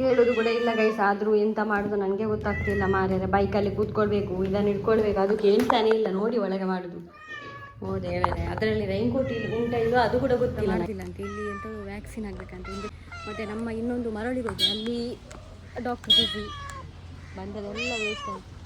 ಹೇಳೋದು ಕೂಡ ಇಲ್ಲ ಗೈಸ್. ಆದರೂ ಎಂತ ಮಾಡೋದು ನನಗೆ ಗೊತ್ತಾಗ್ತಿಲ್ಲ ಮಾರ್ಯಾರೆ. ಬೈಕಲ್ಲಿ ಕೂತ್ಕೊಳ್ಬೇಕು, ಇದನ್ನು ಇಟ್ಕೊಳ್ಬೇಕು, ಅದು ಕೇಳ್ತಾನೆ ಇಲ್ಲ. ನೋಡಿ ಒಳಗೆ ಮಾಡೋದು. ಓ ದೇವರೇ, ಅದರಲ್ಲಿ ರೈನ್ಕೋಟ್ ಇಲ್ಲಿ ಉಂಟ ಇಲ್ಲೋ ಅದು ಕೂಡ ಗೊತ್ತಿಲ್ಲ ಅಂತ. ಇಲ್ಲಿ ಎಂತ ವ್ಯಾಕ್ಸಿನ್ ಆಗಬೇಕಂತ ಇಲ್ಲಿ. ಮತ್ತು ನಮ್ಮ ಇನ್ನೊಂದು ಮರಳಿರೋದು ಅಲ್ಲಿ ಡಾಕ್ಟರ್ ಬಿಸಿ ಬಂದದೆಲ್ಲ ವೇಸ್ಟ್ ಆಯಿತು.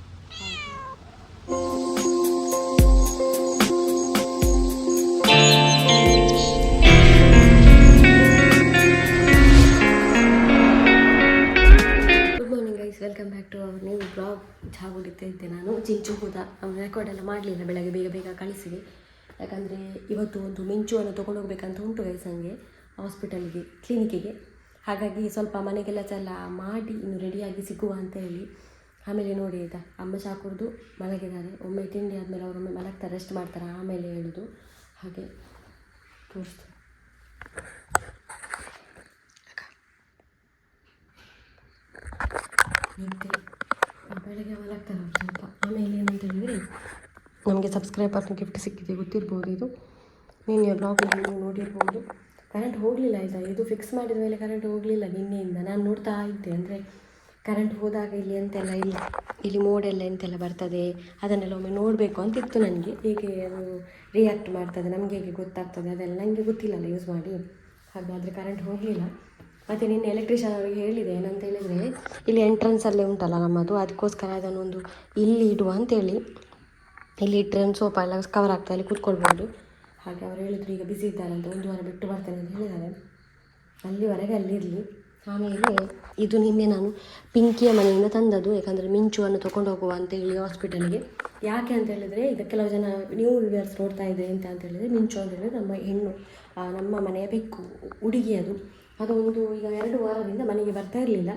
Welcome back to our new vlog. ಚಹಾ ಕುಡಿತಾ ಇದ್ದೆ ನಾನು. ಚಿಂಚು ಕೂಡ ಅವ್ನು ರೆಕಾರ್ಡೆಲ್ಲ ಮಾಡಲಿಲ್ಲ, ಬೆಳಗ್ಗೆ ಬೇಗ ಬೇಗ ಕಳಿಸಿದೆ. ಯಾಕಂದರೆ ಇವತ್ತು ಒಂದು ಮಿಂಚುವನ್ನು ತೊಗೊಂಡೋಗ್ಬೇಕಂತ ಉಂಟು ಗೈಸ್ ನನಗೆ ಹಾಸ್ಪಿಟಲ್ಗೆ, ಕ್ಲಿನಿಕ್ಕಿಗೆ. ಹಾಗಾಗಿ ಸ್ವಲ್ಪ ಮನೆಗೆಲ್ಲ ಚೆಲ್ಲ ಮಾಡಿ ಇನ್ನು ರೆಡಿಯಾಗಿ ಸಿಗುವ ಅಂತ ಹೇಳಿ. ಆಮೇಲೆ ನೋಡಿ ಆಯಿತಾ, ಅಮ್ಮ ಚಹಾ ಕುಡಿದು ಮಲಗಿದ್ದಾರೆ. ಒಮ್ಮೆ ತಿಂಡಿ ಆದಮೇಲೆ ಅವರೊಮ್ಮೆ ಮಲಗ್ತಾರೆ, ರೆಸ್ಟ್ ಮಾಡ್ತಾರೆ, ಆಮೇಲೆ ಹೇಳೋದು. ಹಾಗೆ ತೋರಿಸ್ತು. ನಿದ್ದೆ ಬೆಳಗ್ಗೆ ಮಲಗ್ತಾರೆ ಅವ್ರು ಸ್ವಲ್ಪ. ಆಮೇಲೆ ಏನಂತ ಹೇಳಿದರೆ, ನಮಗೆ ಸಬ್ಸ್ಕ್ರೈಬರ್ನ ಗಿಫ್ಟ್ ಸಿಕ್ಕಿದೆ, ಗೊತ್ತಿರ್ಬೋದು. ಇದು ನಿನ್ನೆ ಬ್ಲಾಗ್ನಲ್ಲಿ ನೀವು ನೋಡಿರ್ಬೋದು. ಕರೆಂಟ್ ಹೋಗಲಿಲ್ಲ ಆಯಿತಾ, ಇದು ಫಿಕ್ಸ್ ಮಾಡಿದ ಮೇಲೆ ಕರೆಂಟ್ ಹೋಗಲಿಲ್ಲ ನಿನ್ನೆಯಿಂದ. ನಾನು ನೋಡ್ತಾ ಇದ್ದೆ, ಅಂದರೆ ಕರೆಂಟ್ ಹೋದಾಗ ಇಲ್ಲಿ ಎಂತೆಲ್ಲ ಇಲ್ಲ, ಇಲ್ಲಿ ಮೋಡೆಲ್ಲ ಎಂತೆಲ್ಲ ಬರ್ತದೆ ಅದನ್ನೆಲ್ಲ ಒಮ್ಮೆ ನೋಡಬೇಕು ಅಂತಿತ್ತು ನನಗೆ. ಹೇಗೆ ಅದು ರಿಯಾಕ್ಟ್ ಮಾಡ್ತದೆ, ನಮಗೆ ಹೇಗೆ ಗೊತ್ತಾಗ್ತದೆ ಅದೆಲ್ಲ ನನಗೆ ಗೊತ್ತಿಲ್ಲಲ್ಲ ಯೂಸ್ ಮಾಡಿ. ಹಾಗಾದರೆ ಕರೆಂಟ್ ಹೋಗಲಿಲ್ಲ. ಮತ್ತು ನಿನ್ನೆ ಎಲೆಕ್ಟ್ರಿಷಿಯನ್ ಅವರಿಗೆ ಹೇಳಿದೆ, ಏನಂತ ಹೇಳಿದರೆ, ಇಲ್ಲಿ ಎಂಟ್ರೆನ್ಸಲ್ಲೇ ಉಂಟಲ್ಲ ನಮ್ಮದು, ಅದಕ್ಕೋಸ್ಕರ ಅದನ್ನೊಂದು ಇಲ್ಲಿ ಇಡುವ ಅಂತೇಳಿ. ಇಲ್ಲಿ ಇಟ್ಟರೆ ಒಂದು ಸೋಫಾ ಎಲ್ಲ ಕವರ್ ಆಗ್ತಾ ಇಲ್ಲಿ ಕೂತ್ಕೊಳ್ಬೋದು. ಹಾಗೆ ಅವ್ರು ಹೇಳಿದ್ರು ಈಗ ಬಿಸಿ ಇದ್ದಾರಂತ, 1 ವಾರ ಬಿಟ್ಟು ಬರ್ತೇನೆ ಅಂತ ಹೇಳಿದ್ದಾರೆ. ಅಲ್ಲಿವರೆಗೆ ಅಲ್ಲಿರಲಿ. ಆಮೇಲೆ ಇದು ನಿನ್ನೆ ನಾನು ಪಿಂಕಿಯ ಮನೆಯಿಂದ ತಂದದ್ದು. ಯಾಕಂದರೆ ಮಿಂಚುವನ್ನು ತೊಗೊಂಡು ಹೋಗುವ ಅಂತೇಳಿ ಹಾಸ್ಪಿಟಲ್ಗೆ. ಯಾಕೆ ಅಂತ ಹೇಳಿದರೆ, ಈಗ ಕೆಲವು ಜನ ನ್ಯೂ ವ್ಯೂವರ್ಸ್ ನೋಡ್ತಾ ಇದ್ದೆ ಅಂತ ಹೇಳಿದರೆ, ಮಿಂಚು ಅಂತ ಹೇಳಿದರೆ ನಮ್ಮ ಹೆಣ್ಣು, ನಮ್ಮ ಮನೆಯ ಬೆಕ್ಕು, ಹುಡುಗಿ. ಅದು ಒಂದು ಈಗ 2 ವಾರದಿಂದ ಮನೆಗೆ ಬರ್ತಾ ಇರಲಿಲ್ಲ.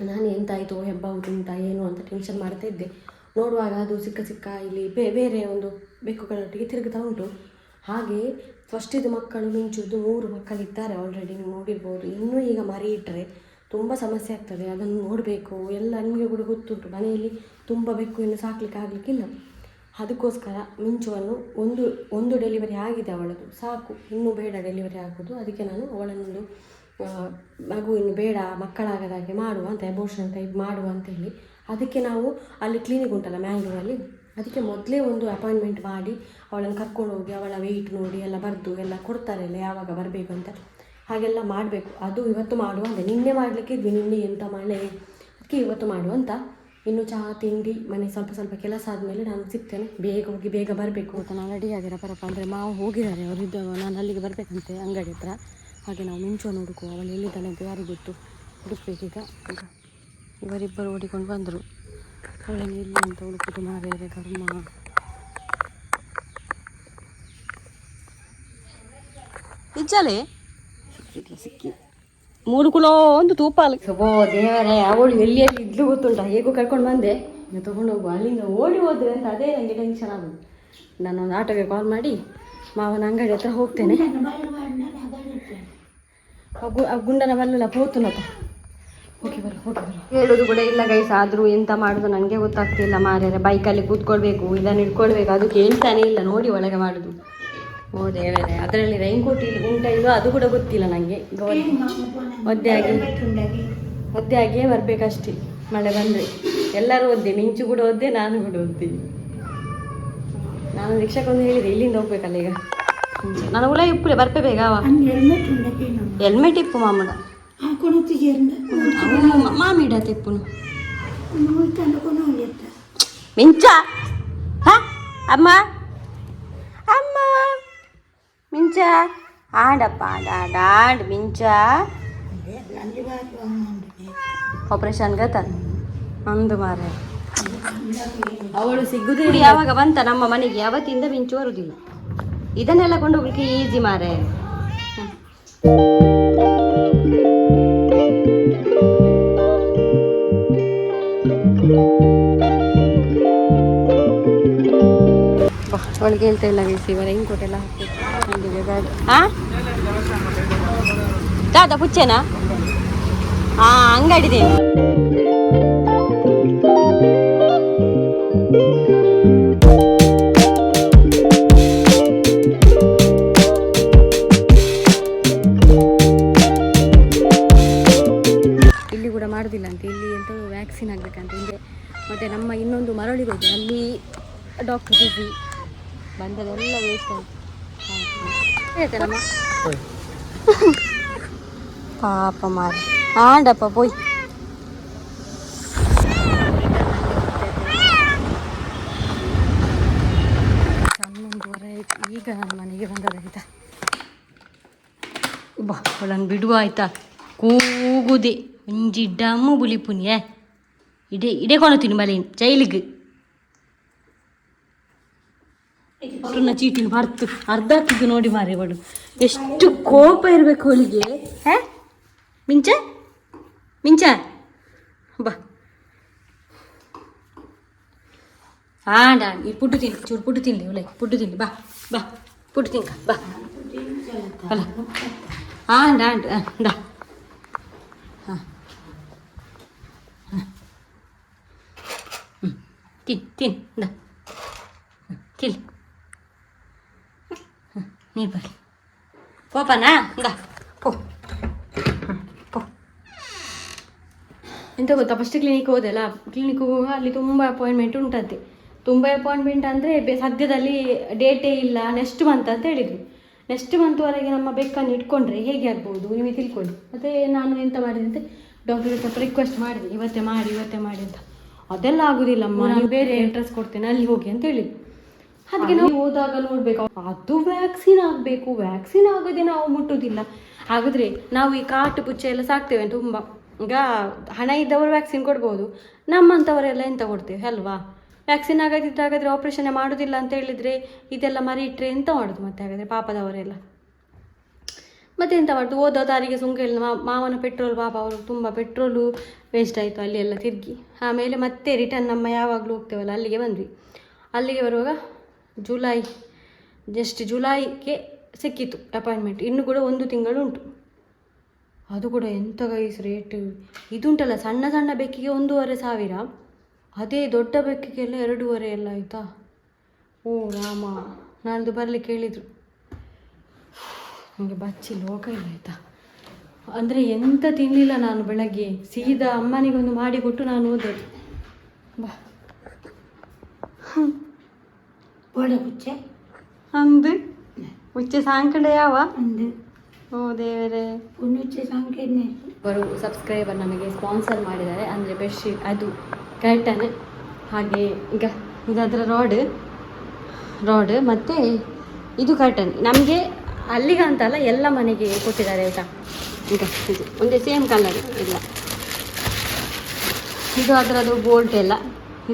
ನಾನು ಎಂತಾಯಿತು, ಹೆಬ್ಬ ಉಂಟಾ ಏನು ಅಂತ ಟೆನ್ಷನ್ ಮಾಡ್ತಾ ಇದ್ದೆ. ನೋಡುವಾಗ ಅದು ಸಿಕ್ಕ ಇಲ್ಲಿ ಬೇರೆ ಒಂದು ಬೆಕ್ಕುಗಳೊಟ್ಟಿಗೆ ತಿರುಗ್ತಾ ಉಂಟು. ಹಾಗೆ ಫಸ್ಟಿದು ಮಕ್ಕಳು ಮಿಂಚುದು 3 ಮಕ್ಕಳಿದ್ದಾರೆ ಆಲ್ರೆಡಿ, ನೀವು ನೋಡಿರ್ಬೋದು. ಇನ್ನೂ ಈಗ ಮರಿ ಇಟ್ಟರೆ ತುಂಬ ಸಮಸ್ಯೆ ಆಗ್ತದೆ, ಅದನ್ನು ನೋಡಬೇಕು ಎಲ್ಲ. ನಿಮಗೆ ಕೂಡ ಗೊತ್ತುಂಟು, ಮನೆಯಲ್ಲಿ ತುಂಬ ಬೆಕ್ಕು ಇನ್ನು ಸಾಕಲಿಕ್ಕೆ ಆಗಲಿಕ್ಕಿಲ್ಲ. ಅದಕ್ಕೋಸ್ಕರ ಮಿಂಚುವನ್ನು ಒಂದು ಡೆಲಿವರಿ ಆಗಿದೆ ಅವಳದು, ಸಾಕು, ಇನ್ನೂ ಬೇಡ ಡೆಲಿವರಿ ಆಗೋದು. ಅದಕ್ಕೆ ನಾನು ಅವಳನ್ನೊಂದು ಮಗು ಇನ್ನು ಬೇಡ, ಮಕ್ಕಳಾಗದಾಗೆ ಮಾಡುವ ಅಂತ, ಅಬೋರ್ಷನ್ ಟೈಪ್ ಮಾಡುವ ಅಂತೇಳಿ. ಅದಕ್ಕೆ ನಾವು ಅಲ್ಲಿ ಕ್ಲಿನಿಕ್ ಉಂಟಲ್ಲ ಮ್ಯಾಂಗ್ಳೂರಲ್ಲಿ, ಅದಕ್ಕೆ ಮೊದಲೇ ಒಂದು ಅಪಾಯಿಂಟ್ಮೆಂಟ್ ಮಾಡಿ ಅವಳನ್ನು ಕರ್ಕೊಂಡು ಹೋಗಿ ಅವಳ ವೆಯ್ಟ್ ನೋಡಿ ಎಲ್ಲ ಬರೆದು ಎಲ್ಲ ಕೊಡ್ತಾರೆ ಎಲ್ಲ, ಯಾವಾಗ ಬರಬೇಕು ಅಂತ. ಹಾಗೆಲ್ಲ ಮಾಡಬೇಕು. ಅದು ಇವತ್ತು ಮಾಡುವ ಅಂತ, ನಿನ್ನೆ ಮಾಡಲಿಕ್ಕೆ ಇದ್ವಿ, ನಿನ್ನೆ ಎಂಥ ಮಳೆ, ಅದಕ್ಕೆ ಇವತ್ತು ಮಾಡುವಂತ. ಇನ್ನು ಚಹಾ ತಿಂಡಿ ಮನೆ ಸ್ವಲ್ಪ ಕೆಲಸ ಆದಮೇಲೆ ನಾನು ಸಿಗ್ತೇನೆ. ಬೇಗ ಹೋಗಿ ಬೇಗ ಬರಬೇಕು ಅಂತ ನಾನು ರೆಡಿ ಆಗಿರೋ ಪರಪ್ಪ. ಅಂದರೆ ಮಾವು ಹೋಗಿದ್ದಾರೆ, ಅವರಿದ್ದ ನಾನು ಅಲ್ಲಿಗೆ ಬರಬೇಕಂತೆ ಅಂಗಡಿ ಹತ್ರ. ಹಾಗೆ ನಾವು ಮಿಂಚುವನ್ನು ಹುಡುಕುವ, ಅವಳು ಎಲ್ಲಿದ್ದಾನೆ ಅಂತ ಯಾರಿಗೆ ಗೊತ್ತು, ಹುಡುಕ್ಬೇಕೀಗ. ಇವರಿಬ್ಬರು ಓಡಿಕೊಂಡು ಬಂದರು. ಅವಳನ್ನು ಇಲ್ಲಿ ಅಂತ ಹುಡುಕುದು ಮಾರೇರೆ ಕರ್ಮ. ಇಜ್ಜಲೆ ಸಿಕ್ಕಿ 3 ಕಿಲೋ ಒಂದು ತೂಪಾಲು. ಓ ದೇವರೇ, ಅವಳು ಎಲ್ಲಿ ಇದ್ಲು ಗೊತ್ತುಂಟ. ಹೇಗೂ ಕರ್ಕೊಂಡು ಬಂದೆ, ತೊಗೊಂಡು ಹೋಗುವ, ಅಲ್ಲಿಂದ ಓಡಿ ಹೋದ್ರೆ ಅಂತ ಅದೇ ನನಗೆ ಟೆನ್ಷನ್ ಆಗೋದು. ನಾನೊಂದು ಆಟೋಗೆ ಕಾಲ್ ಮಾಡಿ ಮಾವನ ಅಂಗಡಿ ಹತ್ರ ಹೋಗ್ತೇನೆ. ಗುಂಡನ ಬಲ್ಲ ಪೋತುನತ ಹೋಗಿ ಬರು. ಹೇಳೋದು ಕೂಡ ಇಲ್ಲ ಗೈಸ್. ಆದರೂ ಎಂತ ಮಾಡೋದು ನನಗೆ ಗೊತ್ತಾಗ್ತಿಲ್ಲ ಮಾರ್ಯಾರೆ. ಬೈಕಲ್ಲಿ ಕೂತ್ಕೊಳ್ಬೇಕು, ಇದನ್ನು ಇಟ್ಕೊಳ್ಬೇಕು, ಅದು ಕೇಳ್ತಾನೆ ಇಲ್ಲ. ನೋಡಿ ಒಳಗೆ ಮಾಡೋದು. ಓ ದೇವರೇ, ಅದರಲ್ಲಿ ರೈನ್ಕೋಟ್ ಇಲ್ಲಿ ಉಂಟ ಇಲ್ಲೋ ಅದು ಕೂಡ ಗೊತ್ತಿಲ್ಲ ನನಗೆ. ಒದ್ದೆ ಆಗಿಯೇ ಬರಬೇಕಷ್ಟೇ. ಮಳೆ ಬಂದರೆ ಎಲ್ಲರೂ ಒದ್ದೆ, ಮಿಂಚು ಕೂಡ ಒದ್ದೆ, ನಾನು ಕೂಡ ಒದ್ದೆ. ನಾನು ರಿಕ್ಷಾಕ್ಕೊಂದು ಹೇಳಿದೆ, ಇಲ್ಲಿಂದ ಹೋಗ್ಬೇಕಲ್ಲ ಈಗ. ನಾನು ಉಳ ಇಪ್ಪು ಬರ್ಪೆ ಬೇಗ. ಹೆಲ್ಮೆಟ್ ಇಪ್ಪು ಮಾಮೂಲ ಮಾಮಿಡ ತಿಪ್ಪುನು ಮಿಂಚ ಅಮ್ಮ ಮಿಂಚ ಆಡಪ್ಪ ಆಡ ಮಿಂಚ ಆಪರೇಷನ್ ಗತ ಅಂದು ಮಾರೆ. ಅವಳು ಸಿಗುದಿಲ್ಲ. ಯಾವಾಗ ಬಂತ ನಮ್ಮ ಮನೆಗೆ ಯಾವತ್ತಿಂದ ಮಿಂಚು ಬರುವುದಿಲ್ಲ. ಇದನ್ನೆಲ್ಲ ಕೊಂಡು ಹೋಗ್ಲಿಕ್ಕೆ ಈಸಿ ಮಾರೆ. ಅವಳಿಗೆ ಹೇಳ್ತಾ ಇಲ್ಲ ಗೈಸ್, ಇವರ ಇಂಕೋಟೆಲ್ಲ ಹಾಕಿ ದಾದ ಪುಚ್ಚೆನಾ ಅಂಗಡಿದೆ. ಇಲ್ಲಿ ಮಾಡೋದಿಲ್ಲ ಅಂತ, ಇಲ್ಲಿ ಎಂತ ವ್ಯಾಕ್ಸಿನ್ ಆಗಬೇಕಂತ ಇದೆ. ಮತ್ತು ನಮ್ಮ ಇನ್ನೊಂದು ಮರಳಿರೋದು ಅಲ್ಲಿ ಡಾಕ್ಟರ್ ಬಿಸಿ ಬಂದದೆಲ್ಲ ವೇಸ್ಟ್ ಆಯ್ತು ನಮ್ಮ ಪಾಪ ಮಾರಿ ಆಂಡಪ್ಪ ಪೋಯ್ ಈಗ ನನ್ನ ಮನೆಗೆ ಬಂದದಾಯ್ತಾ. ಬಾ ಅವಳನ್ನು ಬಿಡುವ ಆಯ್ತಾ, ಕೂಗುದೆ ಒಂಜಿ ಡಮ್ಮು ಬುಲಿಪುನಿಯೇ ಇಡೆ ಕೊಣತೀನಿ ಮಲೇನು ಜೈಲಿಗೆ ಚೀಟಿನ ಬರ್ತು ಅರ್ಧ ಹಾಕಿದ್ದು ನೋಡಿ ಮಾರಿ ಅವಳು ಎಷ್ಟು ಕೋಪ ಇರಬೇಕು ಅವಳಿಗೆ. ಹೇ ಮಿಂಚ ಮಿಂಚ ಬಾ ಆಂಡ ಈ ಪುಟ್ಟು ತಿನ್ನಿ ಚೂರು ಪುಟ್ಟು ತಿನ್ಲಿ ಒಳ್ಳೆ ಪುಟ್ಟು ತಿನ್ಲಿ ಬಾ ಬಾ ಪುಟ್ಟು ತಿನ್ಕ ಬಾ ಅಲ್ಲ ಆಂಡ ಆಂಡ ದಾ ಹಾಂ ತಿನ್ ದಾ ತಿನ್ಲಿ ನೀ ಬರ್ಲಿ ಪೋಪನಾ ದಾ ಪೋ ಪೋ. ಎಂತ ಗೊತ್ತಾ, ಫಸ್ಟ್ ಕ್ಲಿನಿಕ್ ಹೋದೆಲ್ಲ, ಕ್ಲಿನಿಕ್ ಹೋಗುವಾಗ ಅಲ್ಲಿ ತುಂಬ ಅಪಾಯಿಂಟ್ಮೆಂಟ್ ಉಂಟಂತೆ. ತುಂಬ ಅಪಾಯಿಂಟ್ಮೆಂಟ್ ಅಂದರೆ ಸದ್ಯದಲ್ಲಿ ಡೇಟೇ ಇಲ್ಲ, ನೆಕ್ಸ್ಟ್ ಮಂತ್ ಅಂತ ಹೇಳಿದರು. ನೆಕ್ಸ್ಟ್ ಮಂತ್ವರೆಗೆ ನಮ್ಮ ಬೆಕ್ಕನ್ನು ಇಟ್ಕೊಂಡ್ರೆ ಹೇಗೆ ಆಗ್ಬೋದು ನೀವೇ ತಿಳ್ಕೊಳ್ಳಿ. ಮತ್ತು ನಾನು ಎಂತ ಮಾಡಿದಂತೆ ಡಾಕ್ಟರ್ ಸ್ವಲ್ಪ ರಿಕ್ವೆಸ್ಟ್ ಮಾಡಿದೆ, ಇವತ್ತೇ ಮಾಡಿ ಅಂತ. ಅದೆಲ್ಲ ಆಗೋದಿಲ್ಲಮ್ಮ, ನಾನು ಬೇರೆ ಅಡ್ರೆಸ್ ಕೊಡ್ತೇನೆ ಅಲ್ಲಿ ಹೋಗಿ ಅಂತ ಹೇಳಿದ್ರು. ಅದಕ್ಕೆ ನಾವು ಹೋದಾಗ ನೋಡಬೇಕು, ಅದು ವ್ಯಾಕ್ಸಿನ್ ಆಗಬೇಕು, ವ್ಯಾಕ್ಸಿನ್ ಆಗೋದೇ ನಾವು ಮುಟ್ಟೋದಿಲ್ಲ. ಹಾಗಾದರೆ ನಾವು ಈ ಕಾಟು ಪುಚ್ಚ ಎಲ್ಲ ಸಾಕ್ತೇವೆ ತುಂಬ. ಈಗ ಹಣ ಇದ್ದವರು ವ್ಯಾಕ್ಸಿನ್ ಕೊಡ್ಬೋದು, ನಮ್ಮಂಥವರೆಲ್ಲ ಎಂತ ಕೊಡ್ತೇವೆ ಅಲ್ವಾ? ವ್ಯಾಕ್ಸಿನ್ ಹಾಗಾದರೆ ಆಪ್ರೇಷನ್ನೇ ಮಾಡೋದಿಲ್ಲ ಅಂತ ಹೇಳಿದರೆ ಇದೆಲ್ಲ ಮರಿ ಇಟ್ಟರೆ ಎಂತ ಮಾಡೋದು ಮತ್ತೆ? ಹಾಗಾದರೆ ಪಾಪದವರೆಲ್ಲ ಮತ್ತೆ ಎಂತ ಮಾಡೋದು? ಹೋದ ದಾರಿಗೆ ಸುಂಕ ಇಲ್ಲ, ಮಾವನ ಪೆಟ್ರೋಲ್ ಪಾಪ ಅವರು ತುಂಬ ಪೆಟ್ರೋಲು ವೇಸ್ಟ್ ಆಯಿತು ಅಲ್ಲಿ ಎಲ್ಲ ತಿರುಗಿ. ಆಮೇಲೆ ಮತ್ತೆ ರಿಟರ್ನ್ ನಮ್ಮ ಯಾವಾಗಲೂ ಹೋಗ್ತೇವಲ್ಲ ಅಲ್ಲಿಗೆ ಬಂದ್ವಿ. ಅಲ್ಲಿಗೆ ಬರುವಾಗ ಜುಲೈಗೆ ಸಿಕ್ಕಿತ್ತು ಅಪಾಯಿಂಟ್ಮೆಂಟ್. ಇನ್ನು ಕೂಡ 1 ತಿಂಗಳು ಉಂಟು. ಅದು ಕೂಡ ಎಂತ ಗೈಸ್ ರೇಟು ಇದುಂಟಲ್ಲ, ಸಣ್ಣ ಸಣ್ಣ ಬೆಕ್ಕಿಗೆ 1,500, ಅದೇ ದೊಡ್ಡ ಬೆಕ್ಕಿಗೆಲ್ಲ 2,500 ಎಲ್ಲ ಆಯಿತಾ. ಓ ರಾಮ, ನಾಳ್ದು ಬರಲಿಕ್ಕೆ ಹೇಳಿದರು. ನನಗೆ ಬಚ್ಚಿ ಲೋಕ ಇಲ್ಲ ಆಯಿತಾ. ಅಂದರೆ ಎಂತ ತಿನ್ನಲಿಲ್ಲ ನಾನು ಬೆಳಗ್ಗೆ, ಸೀದಾ ಅಮ್ಮನಿಗೊಂದು ಮಾಡಿಕೊಟ್ಟು ನಾನು ಹೋದೆ. ಬಾ ಒಡ ಮುಚ್ಚೆ ಅಂದು ಮುಚ್ಚೆ ಸಾಂಕಡ ಯಾವ ಅಂದು. ಓ ದೇವರೇ, ಮುಚ್ಚೆ ಸಾಂಕೇನೆ. ಬರೋ ಸಬ್ಸ್ಕ್ರೈಬರ್ ನಮಗೆ ಸ್ಪಾನ್ಸರ್ ಮಾಡಿದ್ದಾರೆ, ಅಂದರೆ ಬೆಡ್ಶೀಟ್, ಅದು ಕರ್ಟನ್, ಹಾಗೆ ಈಗ ಇದರ ರಾಡ್ ಮತ್ತು ಇದು ಕರ್ಟನ್ ನಮಗೆ ಅಲ್ಲಿಗಂತಲ್ಲ ಎಲ್ಲ ಮನೆಗೆ ಕೊಟ್ಟಿದ್ದಾರೆ ಆಯಿತಾ. ಈಗ ಇದು ಒಂದೇ ಸೇಮ್ ಕಲರ್ ಇಲ್ಲ, ಇದು ಅದರದ್ದು ಬೋಲ್ಟ್ ಎಲ್ಲ,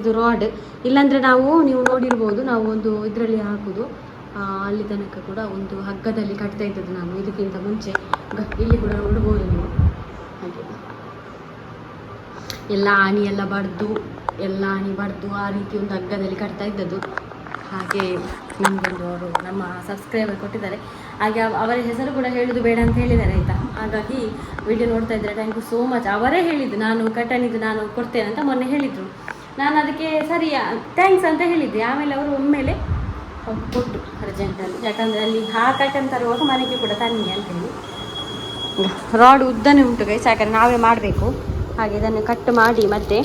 ಇದು ರಾಡ್. ಇಲ್ಲಾಂದರೆ ನೀವು ನೋಡಿರ್ಬೋದು, ನಾವು ಒಂದು ಇದರಲ್ಲಿ ಹಾಕೋದು ಅಲ್ಲಿ ತನಕ ಕೂಡ ಒಂದು ಹಗ್ಗದಲ್ಲಿ ಕಟ್ತಾ ಇದ್ದದ್ದು ನಾನು ಇದಕ್ಕಿಂತ ಮುಂಚೆ. ಇಲ್ಲಿ ಕೂಡ ನೋಡ್ಬೋದು ನೀವು, ಹಾಗೆ ಎಲ್ಲ ಆಣಿ ಬಡ್ದು ಆ ರೀತಿ ಒಂದು ಹಗ್ಗದಲ್ಲಿ ಕಟ್ತಾ ಇದ್ದದ್ದು. ಹಾಗೆ ನಮಗೊಂದು ಅವರು ನಮ್ಮ ಸಬ್ಸ್ಕ್ರೈಬರ್ ಕೊಟ್ಟಿದ್ದಾರೆ. ಹಾಗೆ ಅವರ ಹೆಸರು ಕೂಡ ಹೇಳೋದು ಬೇಡ ಅಂತ ಹೇಳಿದ್ದಾರೆ ಆಯಿತಾ. ಹಾಗಾಗಿ ವಿಡಿಯೋ ನೋಡ್ತಾ ಇದ್ದರೆ ಥ್ಯಾಂಕ್ ಯು ಸೋ ಮಚ್. ಅವರೇ ಹೇಳಿದ್ದು ನಾನು ಕಟನಿದ್ದು ನಾನು ಕೊಡ್ತೇನೆ ಅಂತ ಮೊನ್ನೆ ಹೇಳಿದರು. ನಾನು ಅದಕ್ಕೆ ಸರಿ ಥ್ಯಾಂಕ್ಸ್ ಅಂತ ಹೇಳಿದ್ದೆ. ಆಮೇಲೆ ಅವರು ಒಮ್ಮೆಲೆ ಕೊಟ್ಟು ಅರ್ಜೆಂಟಲ್ಲಿ, ಯಾಕಂದರೆ ಅಲ್ಲಿ ಆ ಕಟನ್ ತರುವಾಗ ಮನೆಗೆ ಕೂಡ ತನ್ನಿ ಅಂತ ಹೇಳಿ. ರಾಡ್ ಉದ್ದನೇ ಉಂಟು ಗೈಸ್, ಯಾಕಂದರೆ ನಾವೇ ಮಾಡಬೇಕು. ಹಾಗೆ ಇದನ್ನು ಕಟ್ ಮಾಡಿ ಮತ್ತೆ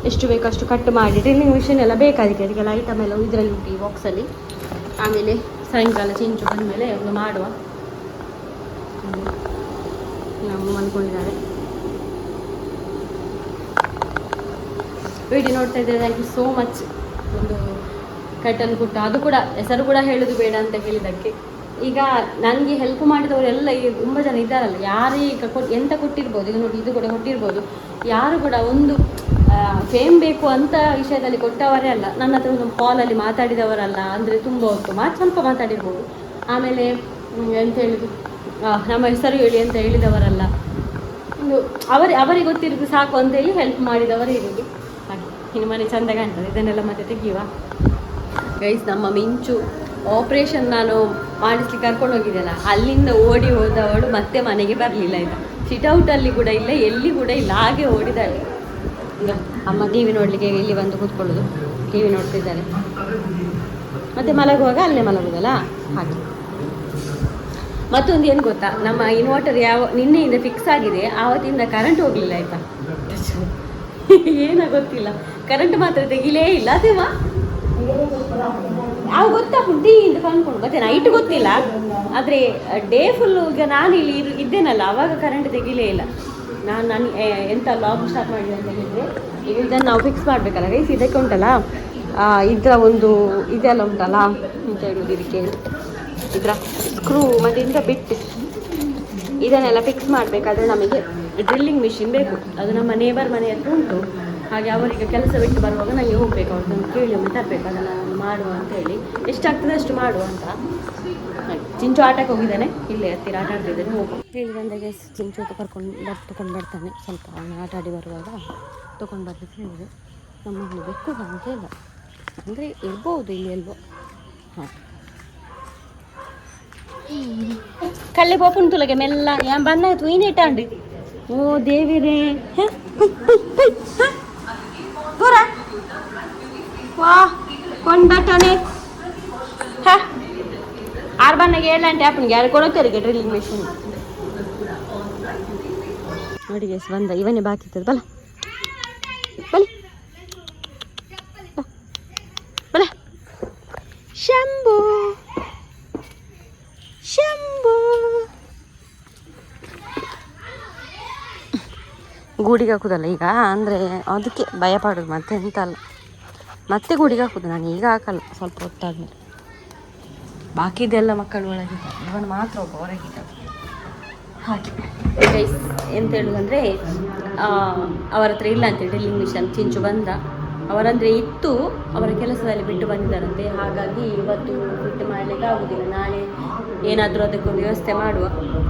ಎಷ್ಟು ಬೇಕೋ ಅಷ್ಟು ಕಟ್ ಮಾಡಿ, ಡ್ರಿಲ್ಲಿಂಗ್ ಮಿಷಿನ್ ಎಲ್ಲ ಅದಕ್ಕೆಲ್ಲ ಐಟಮ್ ಎಲ್ಲ ಇದರಲ್ಲಿ ಉಂಟು ಈ ಬಾಕ್ಸಲ್ಲಿ. ಆಮೇಲೆ ಸಾಯಂಕಾಲ ಚೆಂಚು ಬಂದಮೇಲೆ ಒಂದು ಮಾಡುವ ನಾವು ಅಂದ್ಕೊಂಡಿದ್ದಾರೆ. ವಿಡಿಯೋ ನೋಡ್ತಾ ಇದ್ದಾರೆ, ಥ್ಯಾಂಕ್ ಯು ಸೋ ಮಚ್. ಒಂದು ಕಟನ್ ಕೊಟ್ಟು, ಅದು ಕೂಡ ಹೆಸರು ಕೂಡ ಹೇಳೋದು ಬೇಡ ಅಂತ ಹೇಳಿದ್ದಕ್ಕೆ. ಈಗ ನನಗೆ ಹೆಲ್ಪ್ ಮಾಡಿದವರೆಲ್ಲ ತುಂಬ ಜನ ಇದ್ದಾರಲ್ಲ, ಯಾರೇ ಈಗ ಎಂತ ಕೊಟ್ಟಿರ್ಬೋದು, ಈಗ ನೋಡಿ ಇದು ಕೂಡ ಕೊಟ್ಟಿರ್ಬೋದು. ಯಾರು ಕೂಡ ಒಂದು ಫೇಮ್ ಬೇಕು ಅಂತ ವಿಷಯದಲ್ಲಿ ಕೊಟ್ಟವರೇ ಅಲ್ಲ, ನನ್ನ ಹತ್ರ ಒಂದು ಕಾಲಲ್ಲಿ ಮಾತಾಡಿದವರಲ್ಲ. ಅಂದರೆ ತುಂಬ ಹೊತ್ತು ಸ್ವಲ್ಪ ಮಾತಾಡಿರ್ಬೋದು. ಆಮೇಲೆ ಎಂತ ಹೇಳಿದ್ರು, ನಮ್ಮ ಹೆಸರು ಹೇಳಿ ಅಂತ ಹೇಳಿದವರಲ್ಲ. ಒಂದು ಅವರಿಗೆ ಗೊತ್ತಿರೋದು ಸಾಕು ಅಂತೇಳಿ ಹೆಲ್ಪ್ ಮಾಡಿದವರೇ ಇರೋದು. ಹಾಗೆ ಇನ್ನು ಮನೆ ಚೆಂದ ಕಾಣ್ತದೆ, ಇದನ್ನೆಲ್ಲ ಮತ್ತೆ ತೆಗಿಯುವ ಗೈಸ್. ನಮ್ಮ ಮಿಂಚು ಆಪ್ರೇಷನ್ ನಾನು ಮಾಡಿಸ್ಲಿಕ್ಕೆ ಕರ್ಕೊಂಡು ಹೋಗಿದ್ದೆಲ್ಲ, ಅಲ್ಲಿಂದ ಓಡಿ ಹೋದವಳು ಮತ್ತೆ ಮನೆಗೆ ಬರಲಿಲ್ಲ ಆಯಿತಾ. ಸಿಟೌಟಲ್ಲಿ ಕೂಡ ಇಲ್ಲ, ಎಲ್ಲಿ ಕೂಡ ಇಲ್ಲ, ಹಾಗೆ ಓಡಿದಾಳೆ. ಈಗ ಅಮ್ಮ ಟಿ ವಿ ನೋಡಲಿಕ್ಕೆ ಇಲ್ಲಿ ಬಂದು ಕೂತ್ಕೊಳ್ಳೋದು, ಟಿ ವಿ ನೋಡ್ತಿದ್ದಾರೆ. ಮತ್ತು ಮಲಗುವಾಗ ಅಲ್ಲೇ ಮಲಗೋದಲ್ಲ, ಹಾಗೆ ಮತ್ತೊಂದು ಏನು ಗೊತ್ತಾ, ನಮ್ಮ ಇನ್ವರ್ಟರ್ ನಿನ್ನೆಯಿಂದ ಫಿಕ್ಸ್ ಆಗಿದೆ, ಆವತ್ತಿಂದ ಕರೆಂಟ್ ಹೋಗಲಿಲ್ಲ ಆಯಿತಾ. ಏನೋ ಗೊತ್ತಿಲ್ಲ, ಕರೆಂಟ್ ಮಾತ್ರ ತೆಗಿಲೇ ಇಲ್ಲ. ಅದೇವಾ ಅವು ಗೊತ್ತಾಗ್ಬಿಟ್ಟು ಟೀ ಅಂತ ಕಂಡ್ಕೊಂಡು ಮತ್ತೆ ನೈಟ್ ಗೊತ್ತಿಲ್ಲ, ಆದರೆ ಡೇ ಫುಲ್ಲು ಈಗ ನಾನು ಇಲ್ಲಿ ಇದ್ದೇನಲ್ಲ ಆವಾಗ ಕರೆಂಟ್ ತೆಗಿಲೇ ಇಲ್ಲ. ನಾನು ಎಂತ ಲಾಗ್ ಸ್ಟಾರ್ಟ್ ಮಾಡಿದೆ ಅಂತ ಹೇಳಿದರೆ, ಈಗ ಇದನ್ನು ನಾವು ಫಿಕ್ಸ್ ಮಾಡಬೇಕಲ್ಲ ಗೈಸ್. ಇದಕ್ಕೆ ಉಂಟಲ್ಲ ಇದರ ಒಂದು ಇದೆಲ್ಲ ಉಂಟಲ್ಲ ಅಂತ ಹೇಳೋದು, ಇದಕ್ಕೆ ಇದರ ಸ್ಕ್ರೂ ಮತ್ತು ಇದರ ಬಿಟ್ಟು ಇದನ್ನೆಲ್ಲ ಫಿಕ್ಸ್ ಮಾಡಬೇಕಾದ್ರೆ ನಮಗೆ ಡ್ರಿಲ್ಲಿಂಗ್ ಮಿಷಿನ್ ಬೇಕು. ಅದು ನಮ್ಮ ನೇಬರ್ ಮನೆ ಹತ್ರ ಉಂಟು. ಹಾಗೆ ಅವರಿಗೆ ಕೆಲಸ ಬಿಟ್ಟು ಬರುವಾಗ ನನಗೆ ಹೋಗ್ಬೇಕು, ಅವ್ರನ್ನ ಕೇಳಿ ಒಮ್ಮೆ ತರಬೇಕು ಅದನ್ನು ಮಾಡುವ ಅಂತ ಹೇಳಿ. ಎಷ್ಟಾಗ್ತದೆ ಅಷ್ಟು ಮಾಡುವ ಅಂತ. ಚಿಂಚು ಆಟಕ್ಕೆ ಹೋಗಿದ್ದಾನೆ, ಇಲ್ಲೇ ಹತ್ತಿರ ಆಟ ಆಡ್ತಿದ್ದಾನೆ. ಹೋಗು ಹೇಳಿ ಬಂದಾಗೆ ಚಿಂಚು ತೊಗೊಂಡು ಬರ್ತಾನೆ. ಸ್ವಲ್ಪ ಅವನು ಆಟ ಆಡಿ ಬರುವಾಗ ತೊಗೊಂಡು ಬರ್ಲಿಕ್ಕೆ ಹೇಳಿದೆ. ನಮ್ಮ ಬೇಕು ಅಂತ ಇಲ್ಲ ಅಂದರೆ ಇರ್ಬೋದು ಇಲ್ಲಿ ಎಲ್ವೋ. ಹಾಂ ಕಳ್ಳೆ ಪೋಪುನ್ ತುಲಗೆ ಮೆಲ್ಲ ಯಾನ್ ಬಂದಾಯ್ತು ಈನೇಟಾಂಡ್ರಿ. ಓ ದೇವಿರೇ, ದೂರ ವಾ ಕೊಂಡ್ಬಟ್ಟನೆ ಆರು ಬಣ್ಣಗೆ ಏಳಂಟೆ ಆಪನ್ಗೆ ಯಾರು ಕೊಡೋತ್ತರಿಗೆ ಡ್ರಿಲ್ಲಿಂಗ್ ಮೆಷಿನ್ ಅಡಿಗೆ ಬಂದ. ಇವನೇ ಬಾಕಿ ಇರ್ತದೆ. ಬಲ ಬಲಿ ಬಲ ಶಂಭು ಶಂಭು. ಗೂಡಿಗೆ ಹಾಕೋದಲ್ಲ ಈಗ, ಅಂದರೆ ಅದಕ್ಕೆ ಭಯ ಪಡೋದು, ಮತ್ತೆ ಎಂತ ಅಲ್ಲ. ಮತ್ತೆ ಗೂಡಿಗೆ ಹಾಕೋದು ನಾನು, ಈಗ ಹಾಕಲ್ಲ, ಸ್ವಲ್ಪ ಹೊತ್ತಾದ್ಮೇಲೆ. ಬಾಕಿದೆಲ್ಲ ಮಕ್ಕಳು ಒಳಗಿದ್ದಾರೆ, ಇವನು ಮಾತ್ರ ಒಬ್ಬ ಹೊರಗಿದ್ದ. ಹಾಗೆ ಗೈಸ್ ಎಂತ ಹೇಳೋದಂದರೆ, ಅವರ ಹತ್ರ ಇಲ್ಲ ಅಂತ ಡ್ರಿಲ್ಲಿಂಗ್ ಮಿಷನ್. ಚಿಂಚು ಬಂದ, ಅವರಂದರೆ ಇತ್ತು, ಅವರ ಕೆಲಸದಲ್ಲಿ ಬಿಟ್ಟು ಬಂದಿದ್ದಾರಂತೆ. ಹಾಗಾಗಿ ಇವತ್ತು ಬಿಟ್ಟು ಮಾಡಲಿಕ್ಕೆ ಆಗೋದಿಲ್ಲ. ನಾಳೆ ಏನಾದರೂ ಅದಕ್ಕೊಂದು ವ್ಯವಸ್ಥೆ ಮಾಡುವ,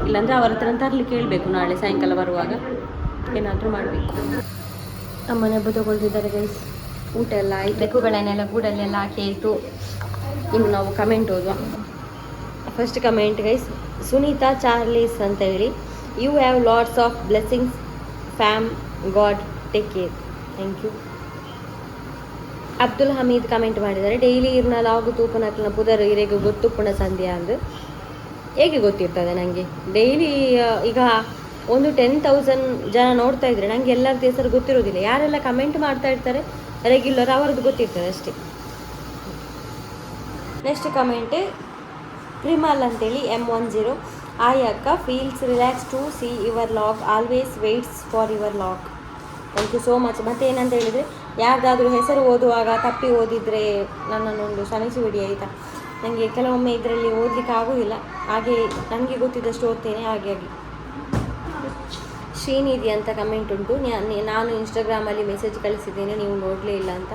ಇಲ್ಲಾಂದರೆ ಅವರ ಹತ್ರ ತರಲಿಕ್ಕೆ ಹೇಳಬೇಕು. ನಾಳೆ ಸಾಯಂಕಾಲ ಬರುವಾಗ ಏನಾದರೂ ಮಾಡಬೇಕು. ಅಮ್ಮನ ಹಬ್ಬ ತೊಗೊಳ್ತಿದ್ದಾರೆ ಗೈಸ್. ಊಟ ಎಲ್ಲ ಆಯ್ತು, ಬೆಕ್ಕುಗಳನ್ನೆಲ್ಲ ಗೂಡಲ್ಲೆಲ್ಲ ಹಾಕಿ ಆಯಿತು. ಇನ್ನು ನಾವು ಕಮೆಂಟ್ ಓದುವ. First comment guys, Sunitha Charlies ಅಂತ ಹೇಳಿ, you have lots of blessings fam, God take care. Thank you. Abdul Hameed comment ಮಾಡಿದ್ದಾರೆ, ಡೈಲಿ ಇರ್ನ ಲಾಗು ತೂಪನಕ್ನ ಪುದರ್ ಇರೆಗೆ ಗೊತ್ತು ಪುಣ ಸಂಧ್ಯಾ ಅಂದು. ಹೇಗೆ ಗೊತ್ತಿರ್ತದೆ ನನಗೆ ಡೈಲಿ? ಈಗ ಒಂದು 10,000 ಜನ ನೋಡ್ತಾ ಇದ್ರೆ ನನಗೆ ಎಲ್ಲರದ್ದು ಹೆಸರು ಗೊತ್ತಿರೋದಿಲ್ಲ. ಯಾರೆಲ್ಲ ಕಮೆಂಟ್ ಮಾಡ್ತಾ ಇರ್ತಾರೆ ರೆಗ್ಯುಲರ್ ಅವರದ್ದು ಗೊತ್ತಿರ್ತದೆ ಅಷ್ಟೇ. ನೆಕ್ಸ್ಟ್ ಕಮೆಂಟ್ ಪ್ರಿಮಲ್ ಅಂತೇಳಿ M10, ಆಯ್ ಅಕ್ಕ feels relax to see your vlog, always waits for your vlog. Thank you so much. ಮತ್ತು ಏನಂತ ಹೇಳಿದರೆ, ಯಾರ್ದಾದ್ರೂ ಹೆಸರು ಓದುವಾಗ ತಪ್ಪಿ ಓದಿದರೆ ನನ್ನನ್ನೊಂದು ಕ್ಷಮಿಸಿಬಿಡಿ ಆಯಿತಾ. ನನಗೆ ಕೆಲವೊಮ್ಮೆ ಇದರಲ್ಲಿ ಓದಲಿಕ್ಕೆ ಆಗೋದಿಲ್ಲ, ಹಾಗೆ ನನಗೆ ಗೊತ್ತಿದ್ದಷ್ಟು ಓದ್ತೇನೆ. ಹಾಗಾಗಿ ಶ್ರೀನಿಧಿ ಅಂತ ಕಮೆಂಟ್ ಉಂಟು, ನಾನು ಇನ್ಸ್ಟಾಗ್ರಾಮಲ್ಲಿ ಮೆಸೇಜ್ ಕಳಿಸಿದ್ದೇನೆ, ನೀವು ನೋಡಲೇ ಇಲ್ಲ ಅಂತ.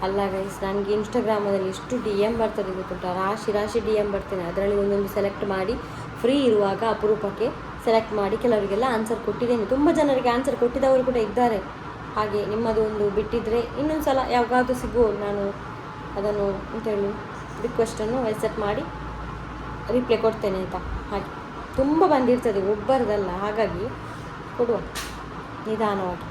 ಅಲ್ಲ ಗೈಸ್, ನನಗೆ ಇನ್ಸ್ಟಾಗ್ರಾಮಲ್ಲಿ ಎಷ್ಟು DM ಬರ್ತದೆ ಗೊತ್ತುಂಟ, ರಾಶಿ DM ಬರ್ತೇನೆ. ಅದರಲ್ಲಿ ಒಂದೊಂದು ಸೆಲೆಕ್ಟ್ ಮಾಡಿ ಫ್ರೀ ಇರುವಾಗ ಅಪರೂಪಕ್ಕೆ ಸೆಲೆಕ್ಟ್ ಮಾಡಿ ಕೆಲವರಿಗೆಲ್ಲ ಆನ್ಸರ್ ಕೊಟ್ಟಿದ್ದೇನೆ. ತುಂಬ ಜನರಿಗೆ ಆನ್ಸರ್ ಕೊಟ್ಟಿದ್ದವರು ಕೂಡ ಇದ್ದಾರೆ. ಹಾಗೆ ನಿಮ್ಮದು ಒಂದು ಬಿಟ್ಟಿದ್ದರೆ ಇನ್ನೊಂದು ಸಲ ಯಾವಾಗಾದರೂ ಸಿಗುವುದು, ನಾನು ಅದನ್ನು ಅಂತೇಳಿ ರಿಕ್ವೆಸ್ಟನ್ನು ಎಕ್ಸೆಪ್ಟ್ ಮಾಡಿ ರಿಪ್ಲೈ ಕೊಡ್ತೇನೆ ಆಯಿತಾ. ಹಾಗೆ ತುಂಬ ಬಂದಿರ್ತದೆ, ಒಬ್ಬರದಲ್ಲ, ಹಾಗಾಗಿ ಕೊಡುವ ನಿಧಾನವಾಗಿ.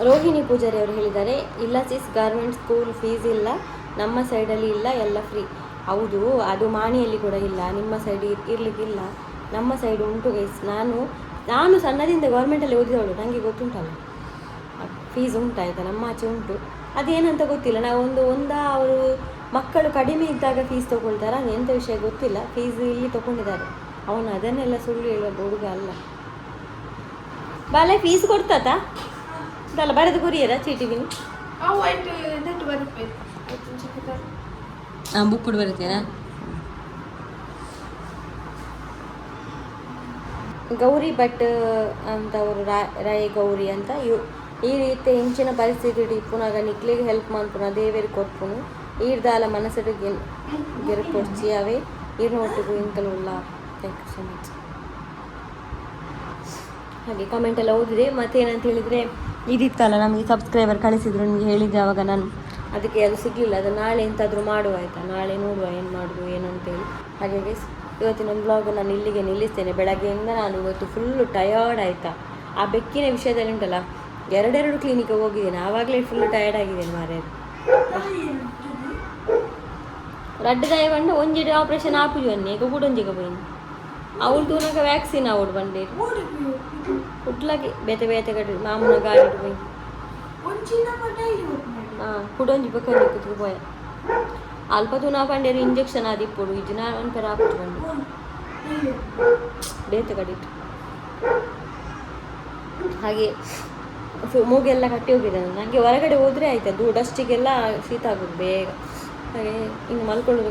ರೋಹಿಣಿ ಪೂಜಾರಿ ಅವರು ಹೇಳಿದ್ದಾರೆ, ಇಲ್ಲ ಸಿಸ್, ಗೌರ್ಮೆಂಟ್ ಸ್ಕೂಲ್ ಫೀಸ್ ಇಲ್ಲ, ನಮ್ಮ ಸೈಡಲ್ಲಿ ಇಲ್ಲ, ಎಲ್ಲ ಫ್ರೀ. ಹೌದು, ಅದು ಮಾಣಿಯಲ್ಲಿ ಕೂಡ ಇಲ್ಲ, ನಿಮ್ಮ ಸೈಡ್ ಇರಲಿಕ್ಕಿಲ್ಲ, ನಮ್ಮ ಸೈಡ್ ಉಂಟು ಗೈಸ್. ನಾನು ಸಣ್ಣದಿಂದ ಗೌರ್ಮೆಂಟಲ್ಲಿ ಓದಿದವಳು, ನನಗೆ ಗೊತ್ತುಂಟಲ್ಲ ಫೀಸ್ ಉಂಟಾಯ್ತಾ, ನಮ್ಮ ಆಚೆ ಉಂಟು. ಅದೇನಂತ ಗೊತ್ತಿಲ್ಲ. ನಾವು ಅವರು ಮಕ್ಕಳು ಕಡಿಮೆ ಇದ್ದಾಗ ಫೀಸ್ ತೊಗೊಳ್ತಾರೆ, ಅದು ಎಂಥ ವಿಷಯ ಗೊತ್ತಿಲ್ಲ. ಫೀಸ್ ಇಲ್ಲಿ ತೊಗೊಂಡಿದ್ದಾರೆ, ಅವನು ಅದನ್ನೆಲ್ಲ ಸುಳ್ಳು ಹೇಳುವ ಹುಡುಗ ಅಲ್ಲ. ಬಾಲೆ ಫೀಸ್ ಕೊಡ್ತಾತ ಇದಲ್ಲ, ಬರೆದು ಕೊರಿಯರ ಚೀಟಿವಿನಿ ಬುಕ್ ಕೂಡ ಬರುತ್ತೇನಾ. ಗೌರಿ ಭಟ್ ಅಂತವರು, ರಾಯ ಗೌರಿ ಅಂತ, ಈ ರೀತಿ ಹೆಂಚಿನ ಪರಿಸ್ಥಿತಿ ಪುನಃ ನಿಕ್ಲಿಗೆ ಹೆಲ್ಪ್ ಮಾಡ್ಪುನ ದೇವೇರಿ ಕೊಟ್ಪುನು ಈರ್ದಾಲ ಮನಸ್ಸಿಗೆ ಗೆರಕೊಡ್ಚಿ ಅವೇ ಈರ್ನೊಟ್ಟಿಗೂ ಇಂಕಲುಲ್ಲ. Thank you so much. ಹಾಗೆ ಕಮೆಂಟ್ ಎಲ್ಲ ಓದಿದೆ. ಮತ್ತೇನಂತ ಹೇಳಿದರೆ, ಇದಿತ್ತಲ್ಲ ನಮಗೆ ಸಬ್ಸ್ಕ್ರೈಬರ್ ಕಳಿಸಿದ್ರು, ನಿಮಗೆ ಹೇಳಿದ್ದೆ ಆವಾಗ ನಾನು, ಅದಕ್ಕೆ ಅದು ಸಿಗಲಿಲ್ಲ. ಅದು ನಾಳೆ ಎಂತಾದರೂ ಮಾಡುವ ಆಯಿತಾ, ನಾಳೆ ನೋಡುವ ಏನು ಮಾಡೋದು ಏನಂತೇಳಿ. ಹಾಗಾಗಿ ಇವತ್ತಿನ ಬ್ಲಾಗ್ ನಾನು ಇಲ್ಲಿಗೆ ನಿಲ್ಲಿಸ್ತೇನೆ. ಬೆಳಗ್ಗೆಯಿಂದ ನಾನು ಇವತ್ತು ಫುಲ್ಲು ಟಯರ್ಡ್ ಆಯಿತಾ. ಆ ಬೆಕ್ಕಿನ ವಿಷಯದಲ್ಲಿ ಉಂಟಲ್ಲ, 2 ಕ್ಲಿನಿಕ್ಗೆ ಹೋಗಿದ್ದೇನೆ, ಆವಾಗಲೇ ಫುಲ್ಲು ಟಯರ್ಡ್ ಆಗಿದ್ದೇನೆ ಮಾರ್ರೆ. ರಡ್ಡು ದಾಯ ಬಂದು ಒಂಜಿ ಆಪರೇಷನ್ ಆಪುಜು ಅನ್ನಿ ಈಗ ಬುಡೊಂಜಿಗೆ పోయింది ಅವ್ರು ತೂನಕ ವ್ಯಾಕ್ಸಿನ್ ಅವ್ರು ಬಂಡಿ ಹುಟ್ಲಾಗಿ ಬೇತೆ ಬೇತೆ ಕಡೆ ಮಾಮೂನ ಗಾಡಿ పోయి ಕುಡೊಂಜಿ ಪಕ್ಕ ಕುತ್ಕು పోయ ಅಲ್ಪ ತೂನ ಬಂಡೇರು ಇಂಜೆಕ್ಷನ್ ಆದಿ ಇಪ್ಪಡು ಇಜ್ಜಿನ ಒಂಥರ ಆಪುಜು ಬಂಡಿ ಬೇತೆ ಕಡೆ ಹಾಗೆ ಮೂಗೆಲ್ಲ ಕಟ್ಟಿ ಹೋಗಿದೆ ನನಗೆ ಹೊರಗಡೆ ಹೋದರೆ ಆಯ್ತು ಡಸ್ಟಿಗೆಲ್ಲ ಶೀತ ಆಗೋದು ಬೇಗ ಹಾಗೆ ಇನ್ನು ಮಲ್ಕೊಳ್ಳೋದು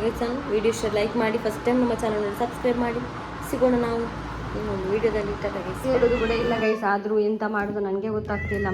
ವಿಡಿಯೋ ಇಷ್ಟ ಲೈಕ್ ಮಾಡಿ ಫಸ್ಟ್ ಟೈಮ್ ನಮ್ಮ ಚಾನಲ್ ಸಬ್ಸ್ಕ್ರೈಬ್ ಮಾಡಿ ಸಿಗೋಣ ನಾವು ಇನ್ನೊಂದು ವಿಡಿಯೋದಲ್ಲಿ ಇಟ್ಟಾಗೆ ಸೇರೋದು ಕೂಡ ಇಲ್ಲ ಗೈಸ್ ಆದರೂ ಎಂತ ಮಾಡೋದು ನನಗೆ ಗೊತ್ತಾಗ್ತಿಲ್ಲ